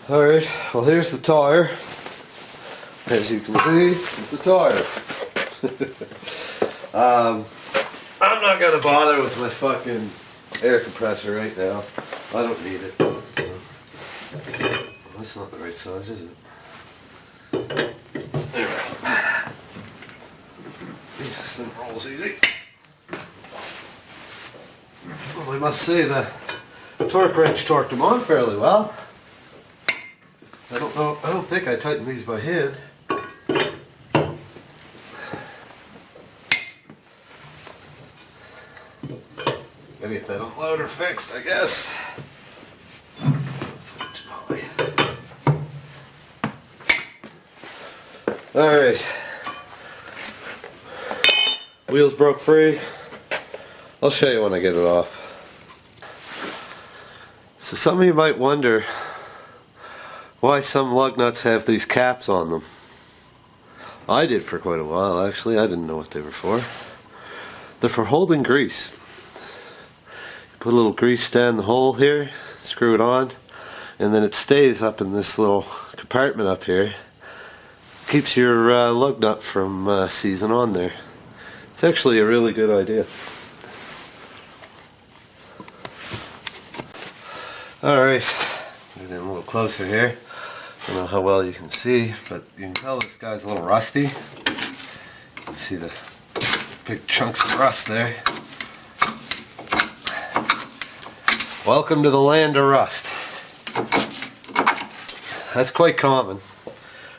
Alright, well here's the tire. As you can see, it's the tire. I'm not gonna bother with my fucking air compressor right now. I don't need it. That's not the right size, is it? There we go. This thing rolls easy. Well, I must say the torque wrench torqued them on fairly well. I don't think I tightened these by hand. Gotta get that unloader fixed, I guess. Alright. Wheels broke free. I'll show you when I get it off. So some of you might wonder why some lug nuts have these caps on them. I did for quite a while actually. I didn't know what they were for. They're for holding grease. You put a little grease down the hole here, screw it on, and then it stays up in this little compartment up here. Keeps your lug nut from seizing on there. It's actually a really good idea. Alright, get in a little closer here. I don't know how well you can see, but you can tell this guy's a little rusty. You can see the big chunks of rust there. Welcome to the land of rust. That's quite common.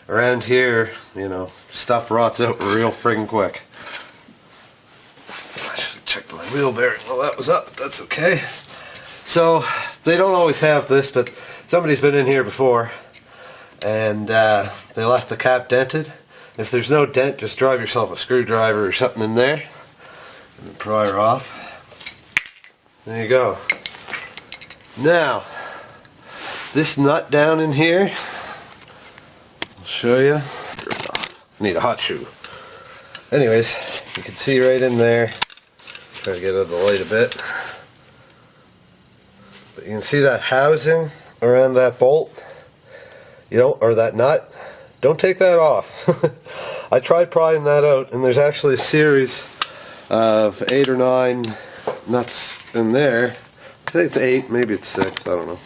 Around here, you know, stuff rots out real friggin' quick. I should have checked my wheel bearing while that was up, but that's okay. So, they don't always have this, but somebody's been in here before and they left the cap dented. If there's no dent, just drive yourself a screwdriver or something in there and then pry her off. There you go. Now, this nut down in here, I'll show you. I need a hot shoe. Anyways, you can see right in there. Try to get out of the light a bit. But you can see that housing around that bolt, you know, or that nut. Don't take that off. I tried prying that out, and there's actually a series of 8 or 9 nuts in there. I think it's 8, maybe it's 6, I don't know.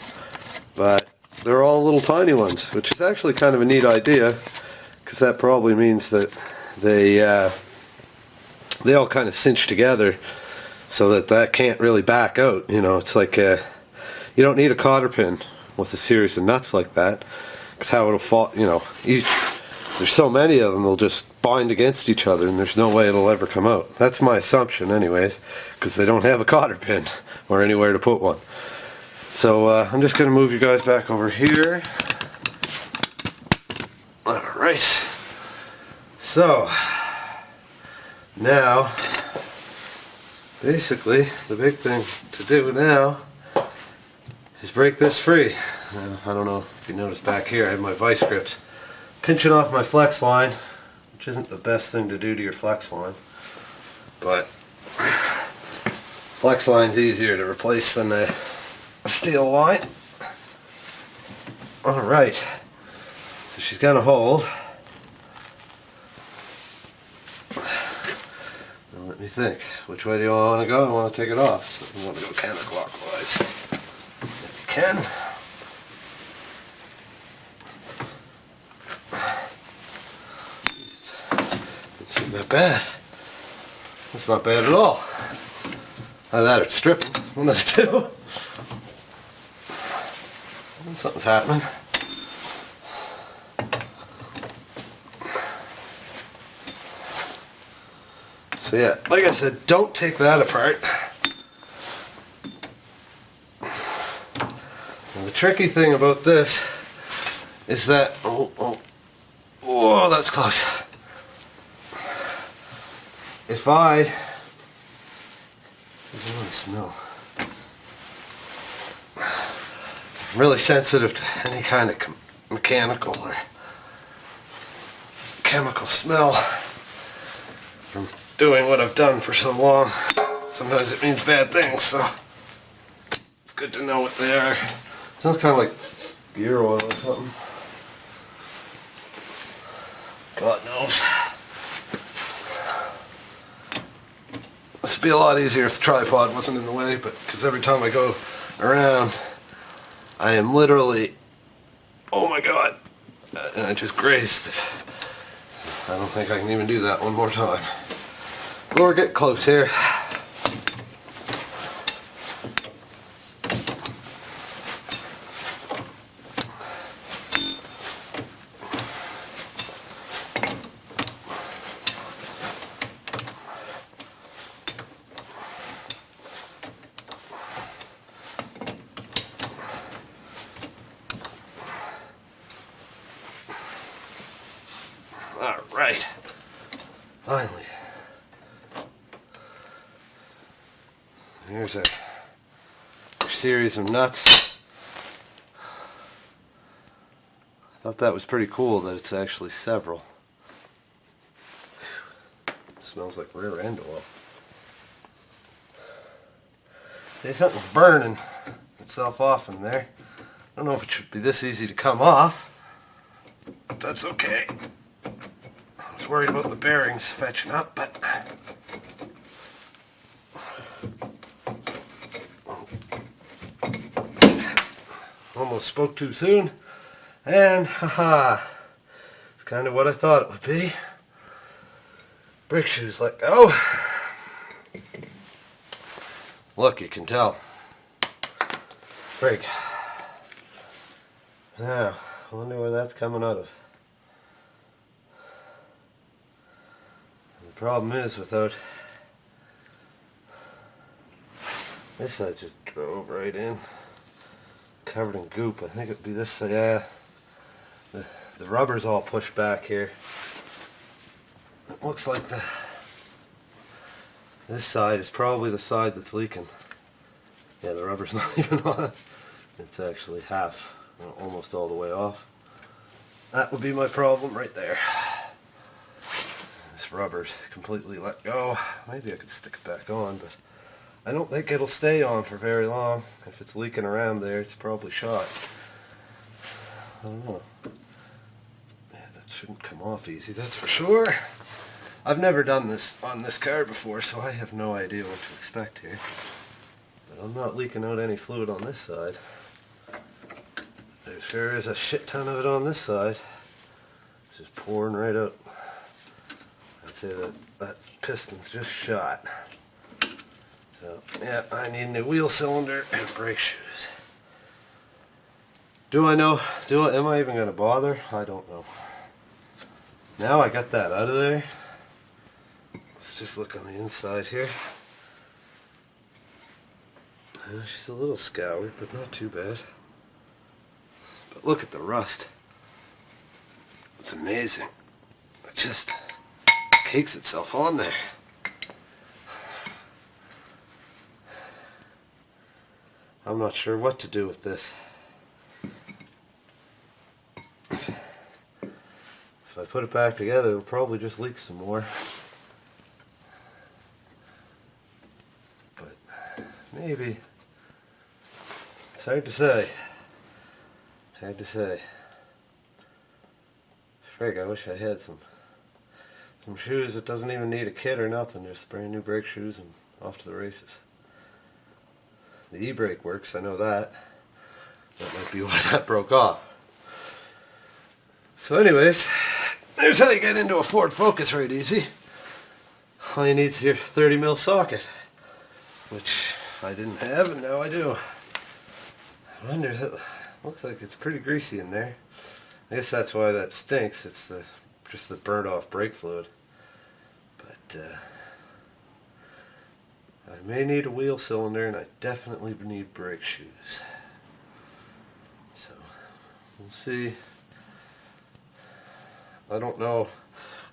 But they're all little tiny ones, which is actually kind of a neat idea, because that probably means that they all kind of cinch together so that can't really back out. You know, it's like you don't need a cotter pin with a series of nuts like that, because how it'll fall, you know, there's so many of them, they'll just bind against each other and there's no way it'll ever come out. That's my assumption anyways, because they don't have a cotter pin or anywhere to put one. So I'm just going to move you guys back over here. Alright. So, now, basically, the big thing to do now is break this free. I don't know if you notice back here, I have my vice grips pinching off my flex line, which isn't the best thing to do to your flex line, but flex line's easier to replace than a steel line. Alright, so she's gonna hold. Now let me think, which way do you want to go? I want to take it off, so I want to go counterclockwise. If you can. It's not that bad. That's not bad at all. Either that or it's stripping. One of the two. Something's happening. So yeah, like I said, don't take that apart. And the tricky thing about this is that, oh, that's close. If I smell. I'm really sensitive to any kind of mechanical or chemical smell from doing what I've done for so long. Sometimes it means bad things, so it's good to know what they are. Sounds kind of like gear oil or something. God knows. This would be a lot easier if the tripod wasn't in the way, but because every time I go around, I am literally, oh my god, and I just grazed it. I don't think I can even do that one more time. But we're getting close here. Alright, finally. Here's our series of nuts. I thought that was pretty cool that it's actually several. It smells like rear end oil. There's something burning itself off in there. I don't know if it should be this easy to come off, but that's okay. I was worried about the bearings fetching up, but almost spoke too soon, and haha, it's kind of what I thought it would be. Brake shoes let go. Look, you can tell. Brake. Now, I wonder where that's coming out of. The problem is without this side just drove right in, covered in goop. I think it'd be this side. Yeah, the rubber's all pushed back here. It looks like this side is probably the side that's leaking. Yeah, the rubber's not even on. It's actually half, almost all the way off. That would be my problem right there. This rubber's completely let go. Maybe I could stick it back on, but I don't think it'll stay on for very long. If it's leaking around there, it's probably shot. I don't know. Yeah, that shouldn't come off easy, that's for sure. I've never done this on this car before, so I have no idea what to expect here. But I'm not leaking out any fluid on this side. There sure is a shit ton of it on this side. It's just pouring right out. I'd say that piston's just shot. So, yeah, I need a new wheel cylinder and brake shoes. Am I even going to bother? I don't know. Now I got that out of there. Let's just look on the inside here. She's a little scoured, but not too bad. But look at the rust. It's amazing. It just cakes itself on there. I'm not sure what to do with this. If I put it back together, it'll probably just leak some more. But maybe. It's hard to say. Hard to say. Frig, I wish I had some shoes that doesn't even need a kit or nothing. Just brand new brake shoes and off to the races. The e-brake works, I know that. That might be why that broke off. So anyways, there's how you get into a Ford Focus right easy. All you need is your 30mm socket, which I didn't have and now I do. I wonder, that looks like it's pretty greasy in there. I guess that's why that stinks. It's just the burnt off brake fluid. But I may need a wheel cylinder and I definitely need brake shoes. So we'll see. I don't know.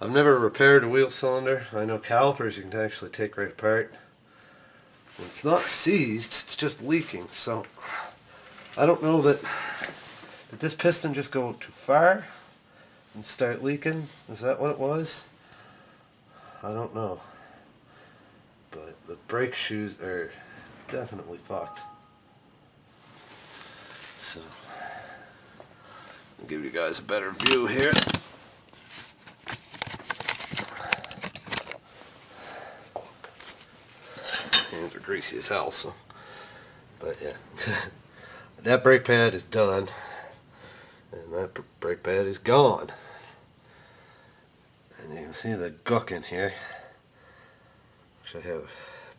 I've never repaired a wheel cylinder. I know calipers you can actually take right apart. When it's not seized, it's just leaking. So I don't know that. Did this piston just go too far and start leaking? Is that what it was? I don't know. But the brake shoes are definitely fucked. So I'll give you guys a better view here. Hands are greasy as hell, so. But yeah, that brake pad is done, and that brake pad is gone. And you can see the guck in here. Actually, I have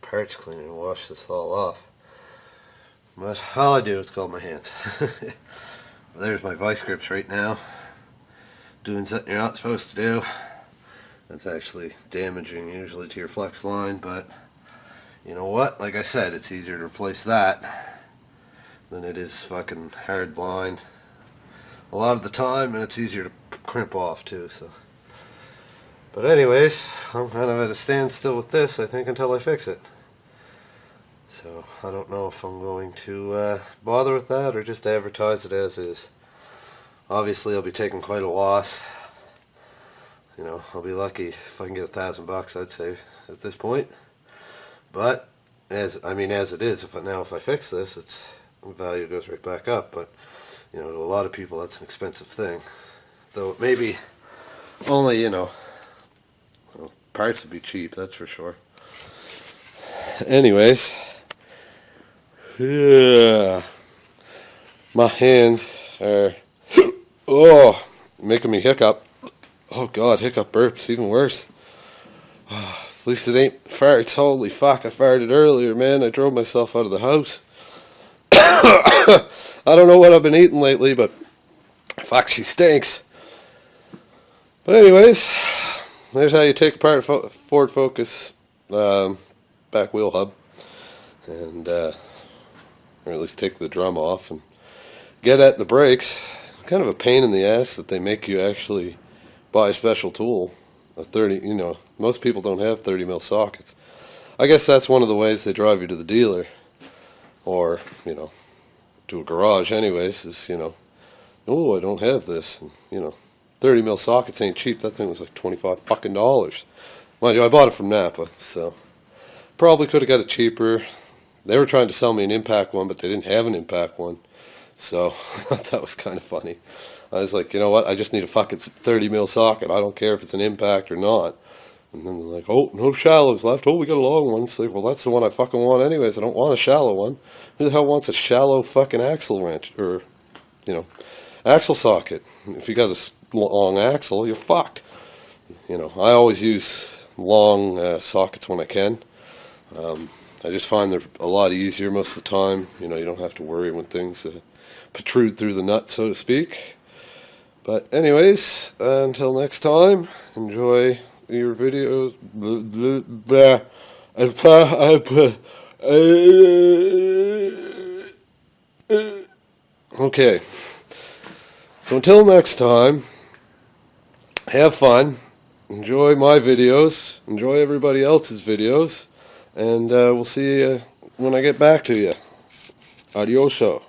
parts cleaner to wash this all off. But all I do is scald my hands. There's my vice grips right now. Doing something you're not supposed to do. That's actually damaging usually to your flex line, but you know what? Like I said, it's easier to replace that than it is fucking hard line a lot of the time, and it's easier to crimp off too, so. But anyways, I'm kind of at a standstill with this, I think, until I fix it. So I don't know if I'm going to bother with that or just advertise it as is. Obviously I'll be taking quite a loss. You know, I'll be lucky if I can get $1,000, I'd say, at this point. But as it is, if I fix this, its value goes right back up. But you know, to a lot of people that's an expensive thing. Though it may be only, you know, well, parts would be cheap, that's for sure. Anyways, yeah, my hands are making me hiccup. Oh god, hiccup burps, even worse. At least it ain't farts. Holy fuck, I farted earlier, man. I drove myself out of the house. I don't know what I've been eating lately, but fuck, she stinks. But anyways, there's how you take apart a Ford Focus back wheel hub, and or at least take the drum off and get at the brakes. It's kind of a pain in the ass that they make you actually buy a special tool. A 30, you know, most people don't have 30 mil sockets. I guess that's one of the ways they drive you to the dealer, or you know, to a garage anyways, is, you know, oh, I don't have this, and, you know, 30 mil sockets ain't cheap. That thing was like $25 fucking dollars. Mind you, I bought it from Napa, so probably could have got it cheaper. They were trying to sell me an impact one, but they didn't have an impact one, so that was kind of funny. I was like, you know what, I just need a fucking 30 mil socket. I don't care if it's an impact or not. And then they're like, oh, no shallows left. Oh, we got a long one. It's like, well, that's the one I fucking want anyways. I don't want a shallow one. Who the hell wants a shallow fucking axle wrench, or, you know, axle socket? If you got a long axle, you're fucked. You know, I always use long sockets when I can. I just find they're a lot easier most of the time. You know, you don't have to worry when things protrude through the nut, so to speak. But anyways, until next time, enjoy your videos. Okay, so until next time, have fun, enjoy my videos, enjoy everybody else's videos, and we'll see you when I get back to you. Adioso.